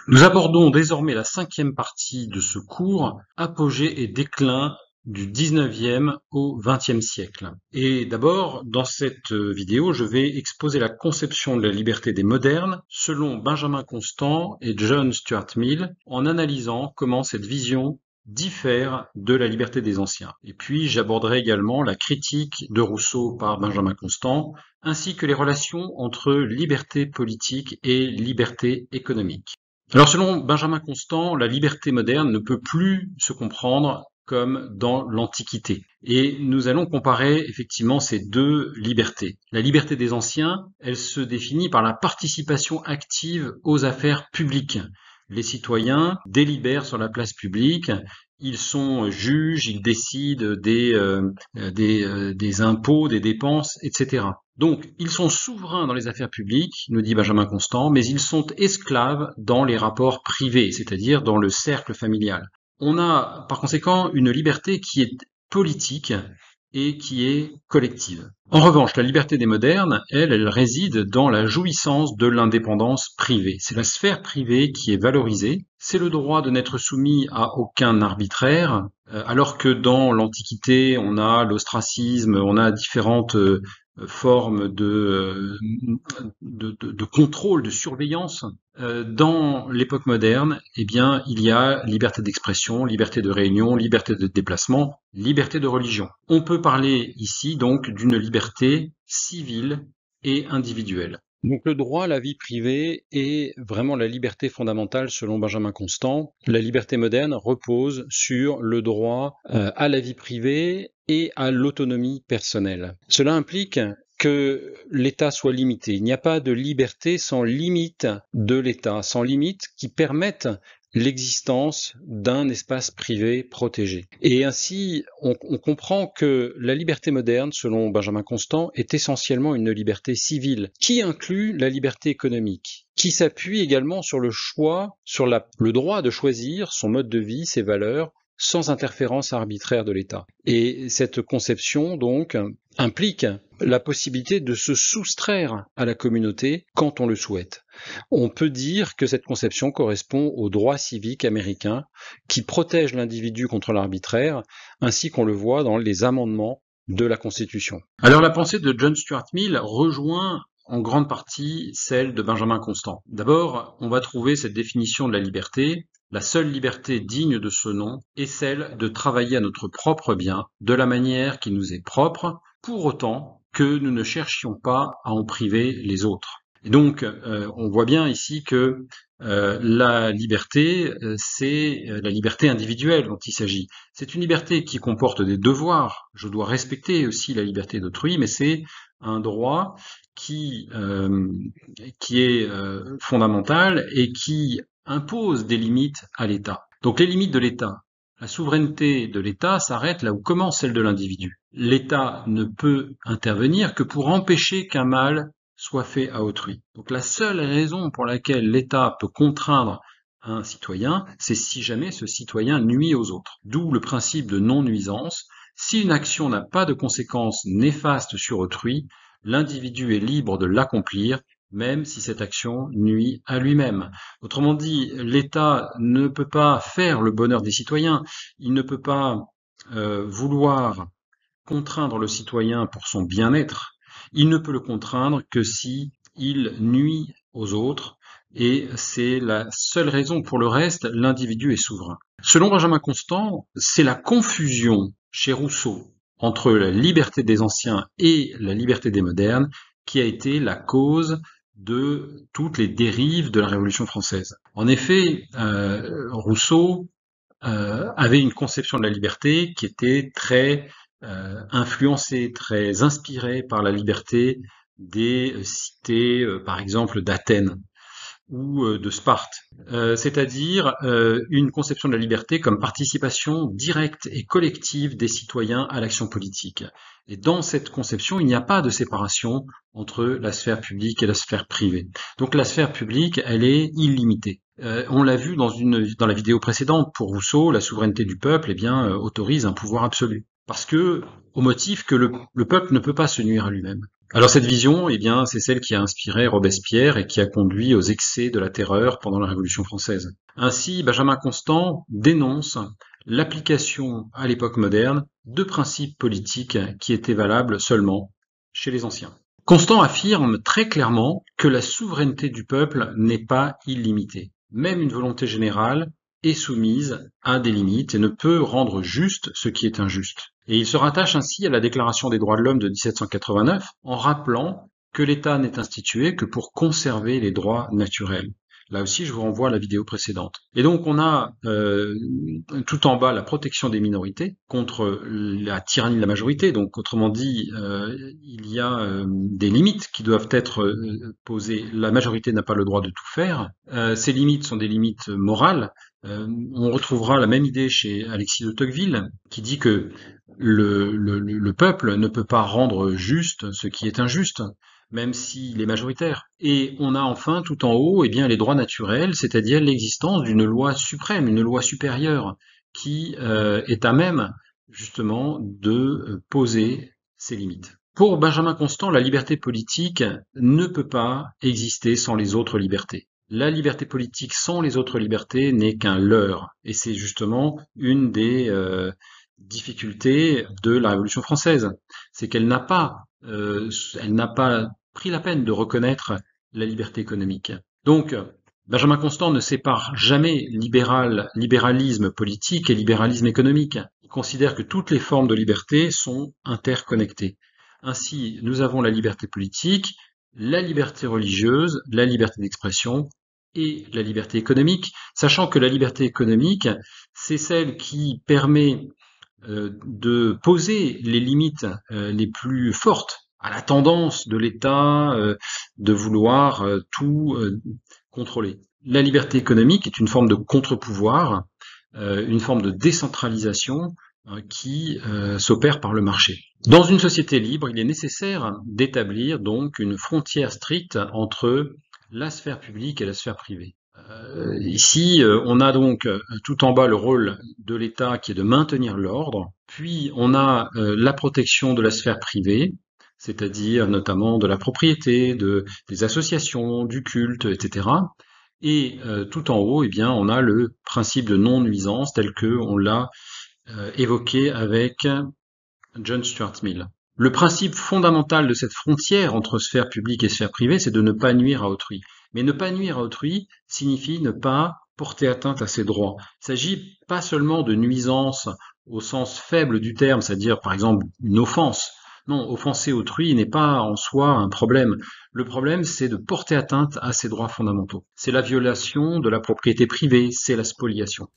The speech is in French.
Nous abordons désormais la cinquième partie de ce cours, apogée et déclin du 19e au 20e siècle. Et d'abord, dans cette vidéo, je vais exposer la conception de la liberté des modernes selon Benjamin Constant et John Stuart Mill, en analysant comment cette vision diffère de la liberté des anciens. Et puis, j'aborderai également la critique de Rousseau par Benjamin Constant, ainsi que les relations entre liberté politique et liberté économique. Alors selon Benjamin Constant, la liberté moderne ne peut plus se comprendre comme dans l'Antiquité. Et nous allons comparer effectivement ces deux libertés. La liberté des anciens, elle se définit par la participation active aux affaires publiques. Les citoyens délibèrent sur la place publique, ils sont juges, ils décident des impôts, des dépenses, etc. Donc, ils sont souverains dans les affaires publiques, nous dit Benjamin Constant, mais ils sont esclaves dans les rapports privés, c'est-à-dire dans le cercle familial. On a par conséquent une liberté qui est politique et qui est collective. En revanche, la liberté des modernes, elle réside dans la jouissance de l'indépendance privée. C'est la sphère privée qui est valorisée, c'est le droit de n'être soumis à aucun arbitraire, alors que dans l'Antiquité, on a l'ostracisme, on a différentes formes de contrôle, de surveillance. Dans l'époque moderne, eh bien, il y a liberté d'expression, liberté de réunion, liberté de déplacement, liberté de religion. On peut parler ici donc d'une liberté civile et individuelle. Donc le droit à la vie privée est vraiment la liberté fondamentale selon Benjamin Constant. La liberté moderne repose sur le droit à la vie privée et à l'autonomie personnelle. Cela implique que l'État soit limité. Il n'y a pas de liberté sans limite de l'État, sans limite qui permette l'existence d'un espace privé protégé. Et ainsi, on comprend que la liberté moderne, selon Benjamin Constant, est essentiellement une liberté civile, qui inclut la liberté économique, qui s'appuie également sur le choix, sur le droit de choisir son mode de vie, ses valeurs, sans interférence arbitraire de l'État. Et cette conception, donc, implique la possibilité de se soustraire à la communauté quand on le souhaite. On peut dire que cette conception correspond au droit civique américain qui protège l'individu contre l'arbitraire, ainsi qu'on le voit dans les amendements de la Constitution. Alors la pensée de John Stuart Mill rejoint en grande partie celle de Benjamin Constant. D'abord, on va trouver cette définition de la liberté. La seule liberté digne de ce nom est celle de travailler à notre propre bien, de la manière qui nous est propre, pour autant que nous ne cherchions pas à en priver les autres. Et donc, on voit bien ici que la liberté, c'est la liberté individuelle dont il s'agit. C'est une liberté qui comporte des devoirs. Je dois respecter aussi la liberté d'autrui, mais c'est un droit qui est fondamental et qui impose des limites à l'État. Donc les limites de l'État. La souveraineté de l'État s'arrête là où commence celle de l'individu. L'État ne peut intervenir que pour empêcher qu'un mal soit fait à autrui. Donc la seule raison pour laquelle l'État peut contraindre un citoyen, c'est si jamais ce citoyen nuit aux autres. D'où le principe de non-nuisance. Si une action n'a pas de conséquences néfastes sur autrui, l'individu est libre de l'accomplir, même si cette action nuit à lui-même. Autrement dit, l'État ne peut pas faire le bonheur des citoyens, il ne peut pas vouloir contraindre le citoyen pour son bien-être, il ne peut le contraindre que si il nuit aux autres, et c'est la seule raison. Pour le reste, l'individu est souverain. Selon Benjamin Constant, c'est la confusion chez Rousseau entre la liberté des anciens et la liberté des modernes qui a été la cause de toutes les dérives de la Révolution française. En effet, Rousseau avait une conception de la liberté qui était très influencée, très inspirée par la liberté des cités, par exemple d'Athènes ou de Sparte, c'est-à-dire une conception de la liberté comme participation directe et collective des citoyens à l'action politique. Et dans cette conception, il n'y a pas de séparation entre la sphère publique et la sphère privée. Donc la sphère publique, elle est illimitée. On l'a vu dans la vidéo précédente, pour Rousseau, la souveraineté du peuple autorise un pouvoir absolu. Parce que, au motif que le peuple ne peut pas se nuire à lui-même. Alors cette vision, eh bien, c'est celle qui a inspiré Robespierre et qui a conduit aux excès de la terreur pendant la Révolution française. Ainsi, Benjamin Constant dénonce l'application à l'époque moderne de principes politiques qui étaient valables seulement chez les anciens. Constant affirme très clairement que la souveraineté du peuple n'est pas illimitée. Même une volonté générale est soumise à des limites et ne peut rendre juste ce qui est injuste. Et il se rattache ainsi à la Déclaration des droits de l'homme de 1789 en rappelant que l'État n'est institué que pour conserver les droits naturels. Là aussi, je vous renvoie à la vidéo précédente. Et donc, on a tout en bas la protection des minorités contre la tyrannie de la majorité. Donc, autrement dit, il y a des limites qui doivent être posées. La majorité n'a pas le droit de tout faire. Ces limites sont des limites morales. On retrouvera la même idée chez Alexis de Tocqueville, qui dit que le peuple ne peut pas rendre juste ce qui est injuste, même s'il est majoritaire. Et on a enfin tout en haut, eh bien, les droits naturels, c'est-à-dire l'existence d'une loi suprême, une loi supérieure, qui est à même justement de poser ses limites. Pour Benjamin Constant, la liberté politique ne peut pas exister sans les autres libertés. La liberté politique sans les autres libertés n'est qu'un leurre. Et c'est justement une des difficultés de la Révolution française. C'est qu'elle n'a pas pris la peine de reconnaître la liberté économique. Donc, Benjamin Constant ne sépare jamais libéralisme politique et libéralisme économique. Il considère que toutes les formes de liberté sont interconnectées. Ainsi, nous avons la liberté politique, la liberté religieuse, la liberté d'expression et la liberté économique, sachant que la liberté économique, c'est celle qui permet de poser les limites les plus fortes à la tendance de l'État de vouloir tout contrôler. La liberté économique est une forme de contre-pouvoir, une forme de décentralisation qui s'opère par le marché. Dans une société libre, il est nécessaire d'établir donc une frontière stricte entre la sphère publique et la sphère privée. Ici, on a donc tout en bas le rôle de l'État qui est de maintenir l'ordre, puis on a la protection de la sphère privée, c'est-à-dire notamment de la propriété, des associations, du culte, etc. Et tout en haut, eh bien, on a le principe de non-nuisance tel que on l'a évoqué avec John Stuart Mill. Le principe fondamental de cette frontière entre sphère publique et sphère privée, c'est de ne pas nuire à autrui. Mais ne pas nuire à autrui signifie ne pas porter atteinte à ses droits. Il ne s'agit pas seulement de nuisance au sens faible du terme, c'est-à-dire par exemple une offense. Non, offenser autrui n'est pas en soi un problème. Le problème, c'est de porter atteinte à ses droits fondamentaux. C'est la violation de la propriété privée, c'est la spoliation.